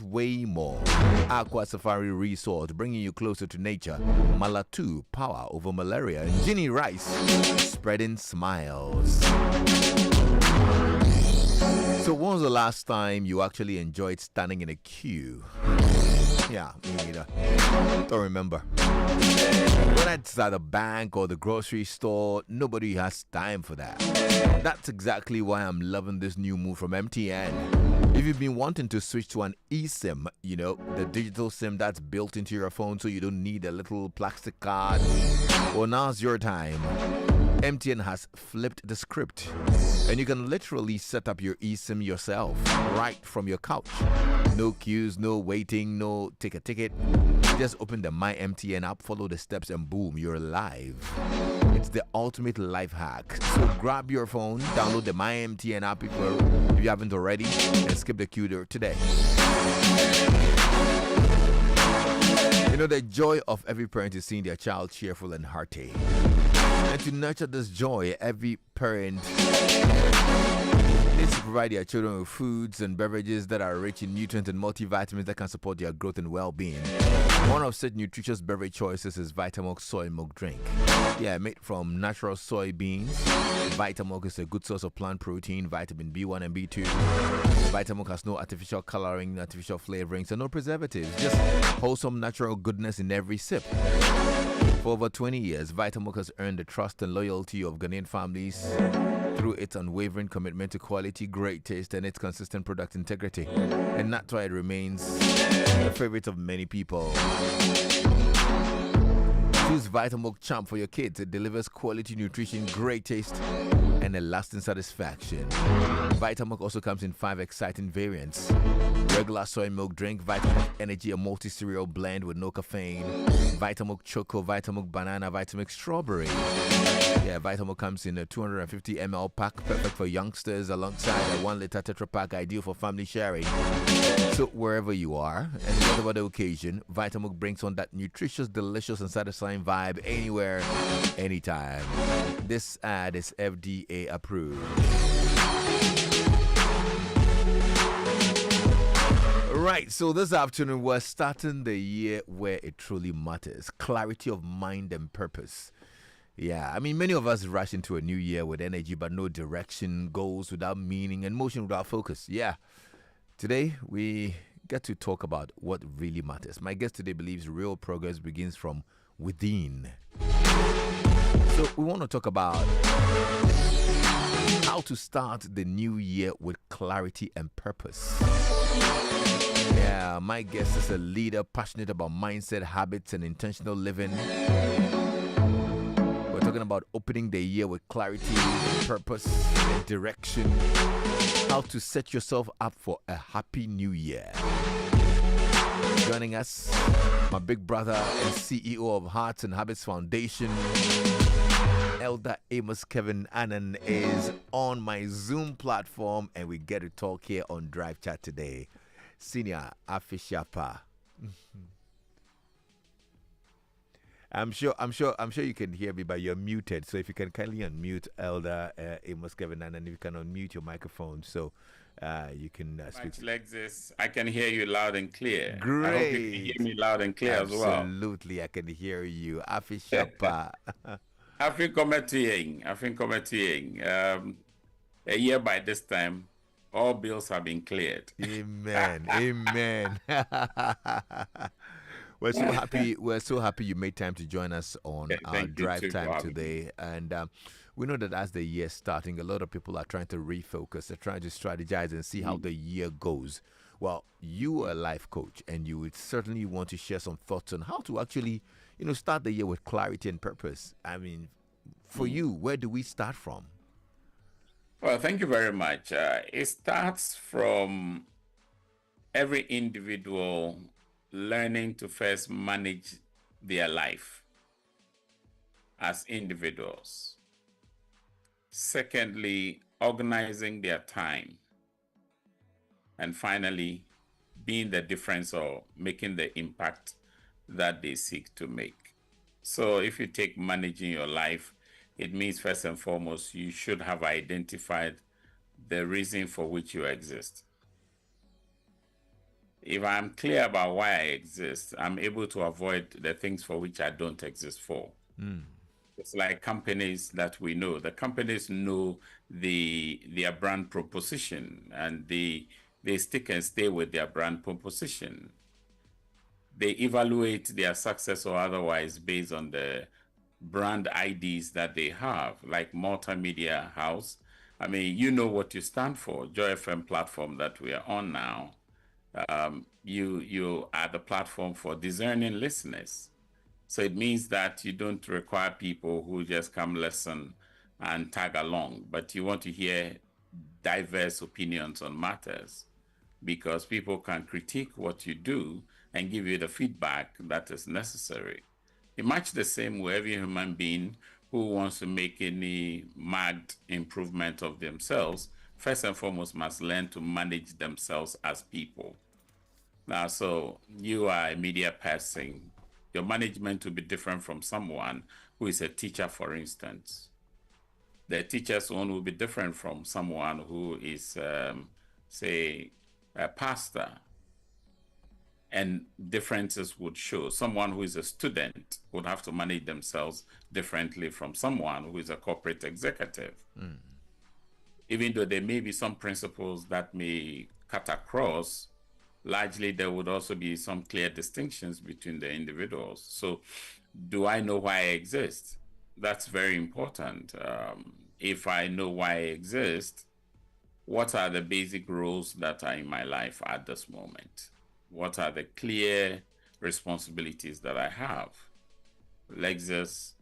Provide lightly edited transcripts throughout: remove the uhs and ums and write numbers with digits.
way more. Aqua Safari Resort, bringing you closer to nature. Malatu, power over malaria. And Ginny Rice, spreading smiles. So when was the last time you actually enjoyed standing in a queue? Yeah, me neither. Don't remember. When it's at the bank or the grocery store, nobody has time for that. That's exactly why I'm loving this new move from MTN. If you've been wanting to switch to an eSIM, the digital SIM that's built into your phone so you don't need a little plastic card, well, now's your time. MTN has flipped the script, and you can literally set up your eSIM yourself right from your couch. No queues, no waiting, no take a ticket. You just open the My MTN app, follow the steps, and boom, you're live. It's the ultimate life hack. So grab your phone, download the My MTN app if you haven't already, and skip the queue there today. The joy of every parent is seeing their child cheerful and hearty. And to nurture this joy, every parent needs to provide their children with foods and beverages that are rich in nutrients and multivitamins that can support their growth and well-being. One of such nutritious beverage choices is Vitamilk soy milk drink. Yeah, made from natural soybeans. Vitamilk is a good source of plant protein, vitamin B1 and B2. Vitamilk has no artificial coloring, artificial flavorings, and no preservatives. Just wholesome natural goodness in every sip. For over 20 years, Vitamilk has earned the trust and loyalty of Ghanaian families through its unwavering commitment to quality, great taste, and its consistent product integrity. And that's why it remains a favorite of many people. Choose Vitamilk Champ for your kids. It delivers quality nutrition, great taste, and a lasting satisfaction. Vitamilk also comes in 5 exciting variants. Regular soy milk drink, Vitamilk Energy, a multi-cereal blend with no caffeine, Vitamilk Choco, Vitamilk Banana, Vitamilk Strawberry. Yeah, Vitamilk comes in a 250 ml pack, perfect for youngsters, alongside a 1 liter Tetra Pak, ideal for family sharing. So wherever you are, and whatever the occasion, Vitamilk brings on that nutritious, delicious, and satisfying vibe anywhere, anytime. This ad is FDA approved. Right, so this afternoon we're starting the year where it truly matters. Clarity of mind and purpose. Yeah, I mean, many of us rush into a new year with energy but no direction, goals without meaning, and motion without focus. Yeah, today we get to talk about what really matters. My guest today believes real progress begins from within. So we want to talk about how to start the new year with clarity and purpose. Yeah, my guest is a leader passionate about mindset, habits, and intentional living. We're talking about opening the year with clarity, purpose, and direction. How to set yourself up for a happy new year. Joining us, my big brother and CEO of Hearts and Habits Foundation, Elder Amos Kevin-Annan, is on my Zoom platform, and we get to talk here on Drive Chat today. Senior Afishapa. I'm sure you can hear me, but you're muted. So if you can kindly unmute Elder Amos Kevin-Annan, if you can unmute your microphone, so you can speak. Lexis, I can hear you loud and clear. Great. I hope you can hear me loud and clear as well. Absolutely, I can hear you. Afishapa. I think committing. A year by this time, all bills have been cleared. Amen. Amen. We're so happy you made time to join us on our drive time today. And we know that as the year starting, a lot of people are trying to refocus. They're trying to strategize and see how the year goes. Well, you are a life coach, and you would certainly want to share some thoughts on how to actually, start the year with clarity and purpose. I mean, for you, where do we start from? Well, thank you very much. It starts from every individual learning to first manage their life as individuals. Secondly, organizing their time. And finally, being the difference or making the impact that they seek to make. So if you take managing your life, it means first and foremost, you should have identified the reason for which you exist. if I'm clear about why I exist, I'm able to avoid the things for which I don't exist for. It's like companies that we know. The companies know their brand proposition, and they stick and stay with their brand proposition. They evaluate their success or otherwise based on the brand IDs that they have, like multimedia house. I mean, you know what you stand for. Joy FM platform that we are on now. You are the platform for discerning listeners. So it means that you don't require people who just come listen and tag along, but you want to hear diverse opinions on matters, because people can critique what you do and give you the feedback that is necessary. In much the same way, every human being who wants to make any marked improvement of themselves, first and foremost, must learn to manage themselves as people. Now, so you are a media person. Your management will be different from someone who is a teacher, for instance. The teacher's own will be different from someone who is, say, a pastor. And differences would show. Someone who is a student would have to manage themselves differently from someone who is a corporate executive. Even though there may be some principles that may cut across, largely there would also be some clear distinctions between the individuals. So do I know why I exist? That's very important. If I know why I exist, what are the basic roles that are in my life at this moment? What are the clear responsibilities that I have? Lexis,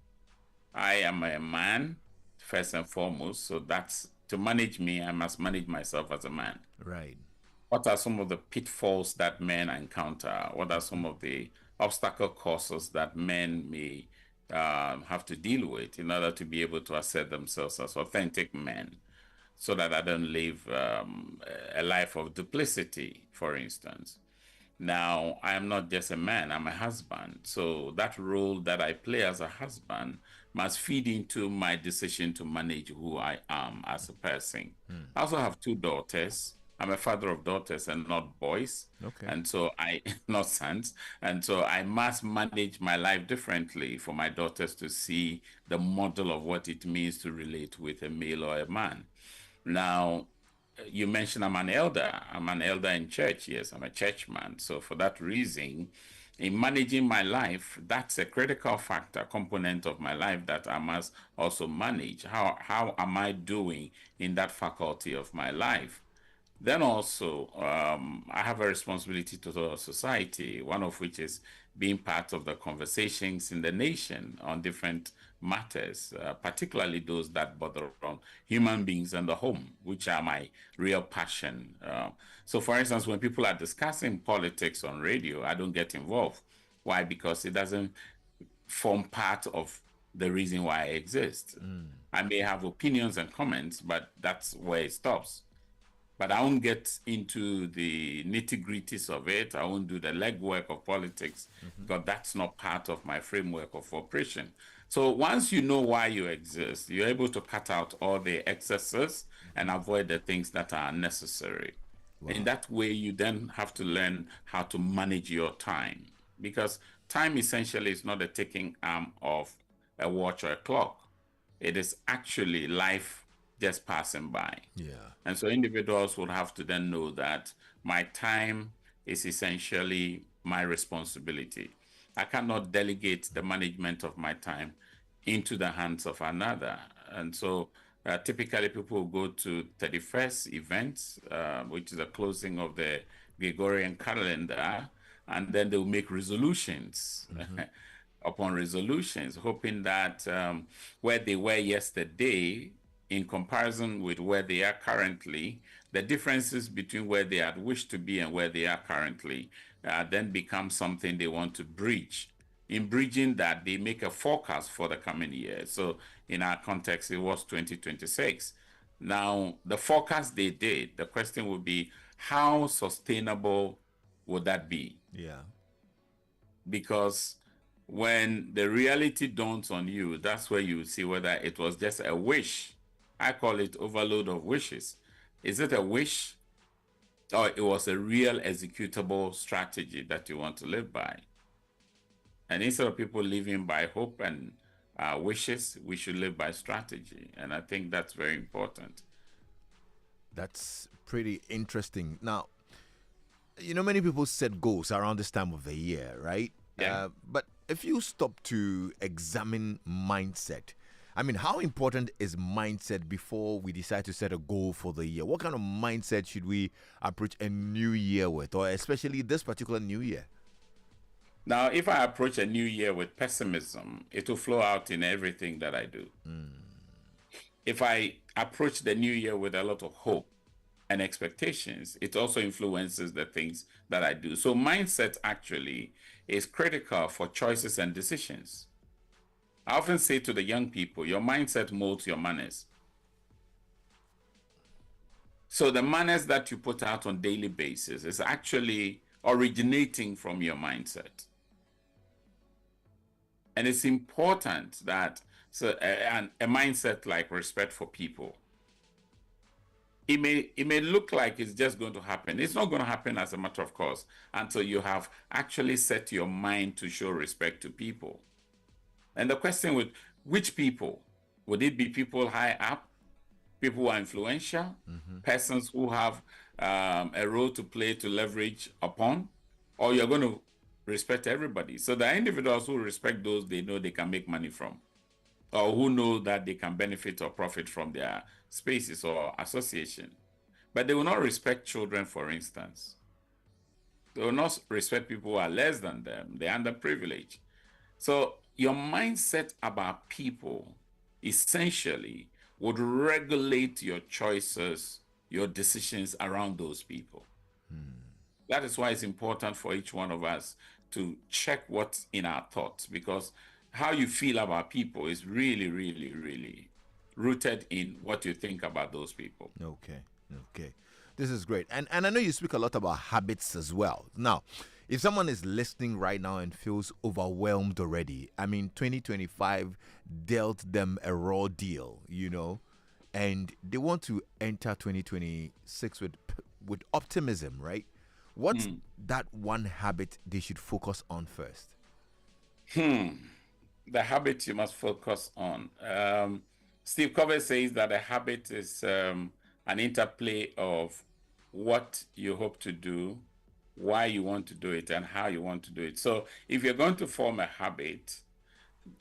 I am a man, first and foremost, so that's to manage me, I must manage myself as a man. Right. What are some of the pitfalls that men encounter? What are some of the obstacle courses that men may have to deal with in order to be able to assert themselves as authentic men, so that I don't live a life of duplicity, for instance? Now, I am not just a man, I'm a husband. So that role that I play as a husband must feed into my decision to manage who I am as a person. I also have two daughters. I'm a father of daughters and not boys. Okay. And so not sons. And so I must manage my life differently for my daughters to see the model of what it means to relate with a male or a man. Now, you mentioned I'm an elder. I'm an elder in church. Yes, I'm a churchman. So for that reason, in managing my life, that's a critical factor, component of my life that I must also manage. How am I doing in that faculty of my life? Then also, I have a responsibility to the society, one of which is being part of the conversations in the nation on different matters, particularly those that bother on human beings and the home, which are my real passion. So, for instance, when people are discussing politics on radio, I don't get involved. Why? Because it doesn't form part of the reason why I exist. I may have opinions and comments, but that's where it stops. But I won't get into the nitty-gritties of it. I won't do the legwork of politics, because that's not part of my framework of operation. So once you know why you exist, you're able to cut out all the excesses and avoid the things that are unnecessary. Wow. In that way, you then have to learn how to manage your time, because time essentially is not a ticking arm of a watch or a clock. It is actually life just passing by. Yeah. And so individuals would have to then know that my time is essentially my responsibility. I cannot delegate the management of my time into the hands of another. And so typically people will go to 31st events, which is the closing of the Gregorian calendar, and then they'll make resolutions. Upon resolutions, hoping that where they were yesterday, in comparison with where they are currently, the differences between where they had wished to be and where they are currently then become something they want to bridge. In bridging that, they make a forecast for the coming year. So in our context, it was 2026. Now, the forecast they did, the question would be, how sustainable would that be? Yeah. Because when the reality dawns on you, that's where you see whether it was just a wish. I call it overload of wishes. Is it a wish or it was a real executable strategy that you want to live by. And instead of people living by hope and wishes, we should live by strategy. And I think that's very important. That's pretty interesting. Now, many people set goals around this time of the year, right? Yeah. But if you stop to examine mindset, I mean, how important is mindset before we decide to set a goal for the year? What kind of mindset should we approach a new year with, or especially this particular new year? Now, if I approach a new year with pessimism, it will flow out in everything that I do. If I approach the new year with a lot of hope and expectations, it also influences the things that I do. So mindset actually is critical for choices and decisions. I often say to the young people, your mindset molds your manners. So the manners that you put out on a daily basis is actually originating from your mindset. And it's important that a mindset like respect for people. It may look like it's just going to happen. It's not going to happen as a matter of course until you have actually set your mind to show respect to people. And the question with which people? Would it be people high up, people who are influential, persons who have a role to play to leverage upon, or you're going to respect everybody? So the individuals who respect those they know they can make money from, or who know that they can benefit or profit from their spaces or association. But they will not respect children, for instance. They will not respect people who are less than them, the underprivileged. So your mindset about people essentially would regulate your choices, your decisions around those people. That is why it's important for each one of us to check what's in our thoughts, because how you feel about people is really, really, really rooted in what you think about those people. Okay. This is great. And I know you speak a lot about habits as well. Now, if someone is listening right now and feels overwhelmed already, I mean, 2025 dealt them a raw deal, and they want to enter 2026 with optimism, right? What's that one habit they should focus on first? The habit you must focus on. Steve Covey says that a habit is an interplay of what you hope to do, why you want to do it, and how you want to do it. So if you're going to form a habit,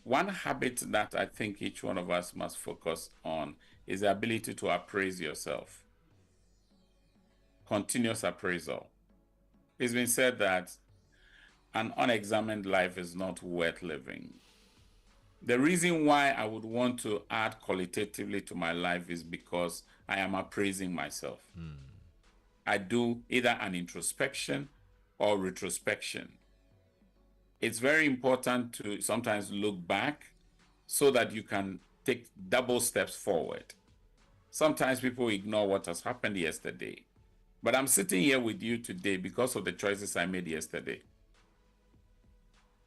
one habit that I think each one of us must focus on is the ability to appraise yourself. Continuous appraisal. It's been said that an unexamined life is not worth living. The reason why I would want to add qualitatively to my life is because I am appraising myself. I do either an introspection or retrospection. It's very important to sometimes look back so that you can take double steps forward. Sometimes people ignore what has happened yesterday. But I'm sitting here with you today because of the choices I made yesterday.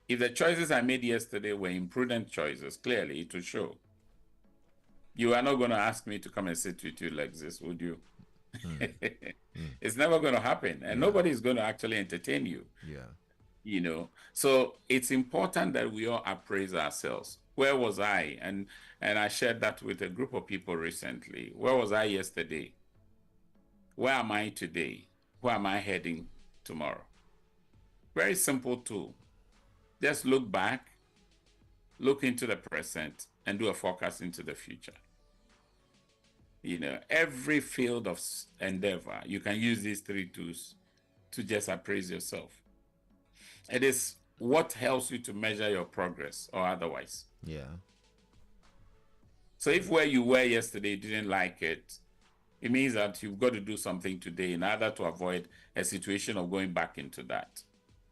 If the choices I made yesterday were imprudent choices, clearly it will show. You are not going to ask me to come and sit with you like this, would you? It's never going to happen. And nobody is going to actually entertain you. Yeah. So it's important that we all appraise ourselves. Where was I? And I shared that with a group of people recently. Where was I yesterday? Where am I today? Where am I heading tomorrow? Very simple tool. Just look back, look into the present, and do a forecast into the future. Every field of endeavor, you can use these three tools to just appraise yourself. It is what helps you to measure your progress or otherwise. Yeah. So if where you were yesterday you didn't like it, it means that you've got to do something today in order to avoid a situation of going back into that.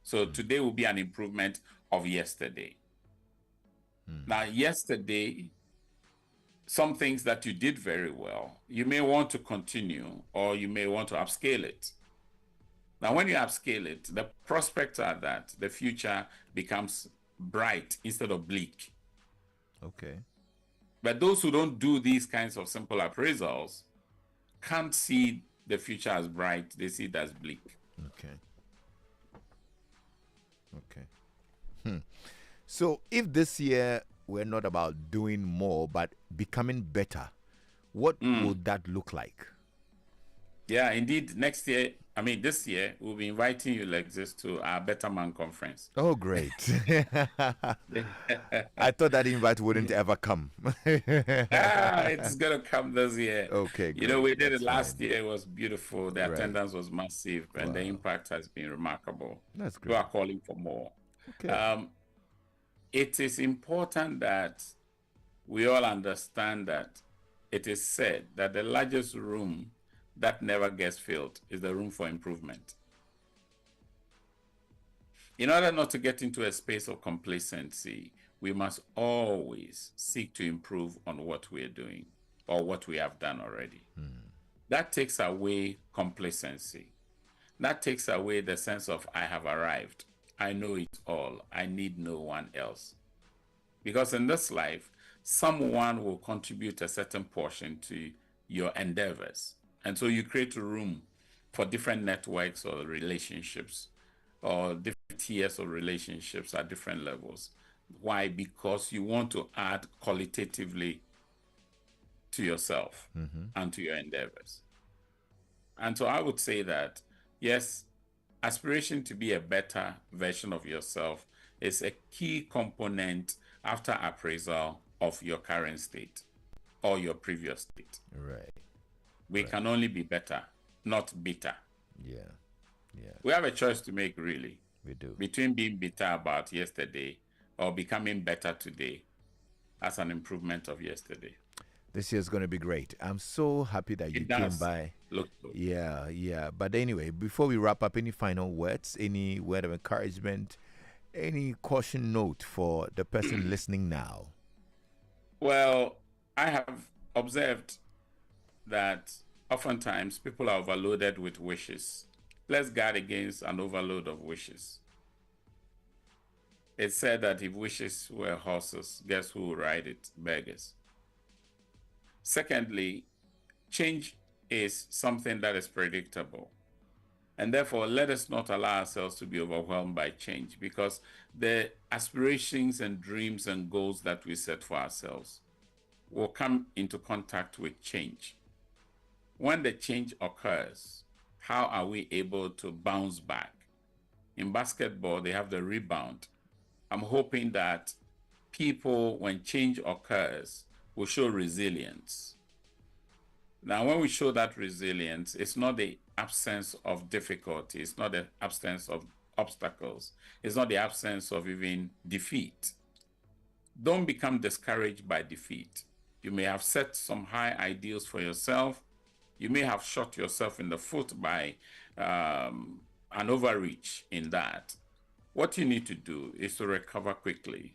So today will be an improvement of yesterday. Now, yesterday, some things that you did very well, you may want to continue or you may want to upscale it. Now, when you upscale it, the prospects are that the future becomes bright instead of bleak. Okay. But those who don't do these kinds of simple appraisals can't see the future as bright, they see it as bleak. Okay. So if this year we're not about doing more but becoming better, what would that look like? Yeah, indeed. This year, we'll be inviting you, Lexis, to our Better Man conference. Oh, great. I thought that invite wouldn't ever come. It's going to come this year. Okay, You know, we did That's it last fine. year. It was beautiful. The Right. attendance was massive, and the Wow. impact has been remarkable. That's We great. are calling for more. Okay. It is important that we all understand that it is said that the largest room that never gets filled is the room for improvement. In order not to get into a space of complacency, we must always seek to improve on what we are doing or what we have done already. That takes away complacency. That takes away the sense of I have arrived. I know it all. I need no one else. Because in this life, someone will contribute a certain portion to your endeavors. And so you create a room for different networks or relationships or different tiers of relationships at different levels. Why? Because you want to add qualitatively to yourself and to your endeavors. And so I would say that, yes, aspiration to be a better version of yourself is a key component after appraisal of your current state or your previous state. Right. We can only be better, not bitter. Yeah. We have a choice to make, really, We do. between being bitter about yesterday or becoming better today as an improvement of yesterday. This year's going to be great. I'm so happy that you came by. Look good. Yeah. But anyway, before we wrap up, any final words, any word of encouragement, any caution note for the person listening now? Well, I have observed that oftentimes people are overloaded with wishes. Let's guard against an overload of wishes. It's said that if wishes were horses, guess who will ride it? Beggars. Secondly, change is something that is predictable. And therefore, let us not allow ourselves to be overwhelmed by change, because the aspirations and dreams and goals that we set for ourselves will come into contact with change. When the change occurs, how are we able to bounce back? In basketball, they have the rebound. I'm hoping that people, when change occurs, will show resilience. Now, when we show that resilience, it's not the absence of difficulty, it's not the absence of obstacles, it's not the absence of even defeat. Don't become discouraged by defeat. You may have set some high ideals for yourself. You may have shot yourself in the foot by an overreach in that. What you need to do is to recover quickly.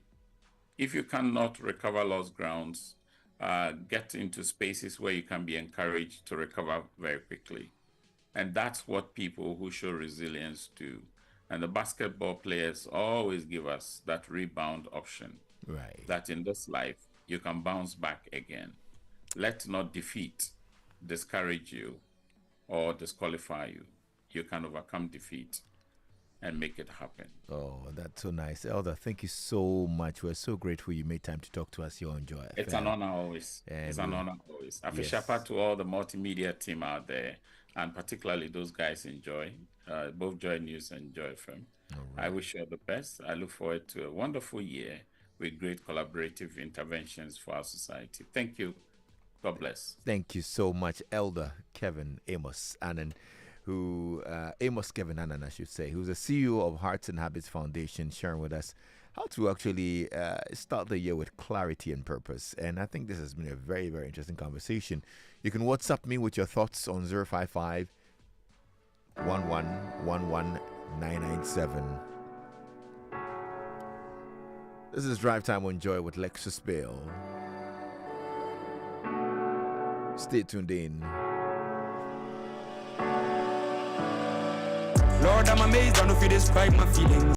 If you cannot recover lost grounds, get into spaces where you can be encouraged to recover very quickly. And that's what people who show resilience do. And the basketball players always give us that rebound option. Right. That in this life, you can bounce back again. Let not defeat discourage you or disqualify you. You can overcome defeat and make it happen. Oh, that's so nice. Elder, thank you so much. We're so grateful you made time to talk to us here on Joy It's FM. an honor always. And it's an honor always. A shout out to all the multimedia team out there, and particularly those guys in Joy, both Joy News and Joy FM. Right. I wish you all the best. I look forward to a wonderful year with great collaborative interventions for our society. Thank you. God bless. Thank you so much, Elder Amos Kevin-Annan, I should say, who's the CEO of Hearts and Habits Foundation, sharing with us how to actually start the year with clarity and purpose. And I think this has been a very, very interesting conversation. You can WhatsApp me with your thoughts on 055 1111 997. This is Drive Time on Joy with Lexis Bill. Stay tuned in. Lord, I'm amazed, I don't know if you describe my feelings.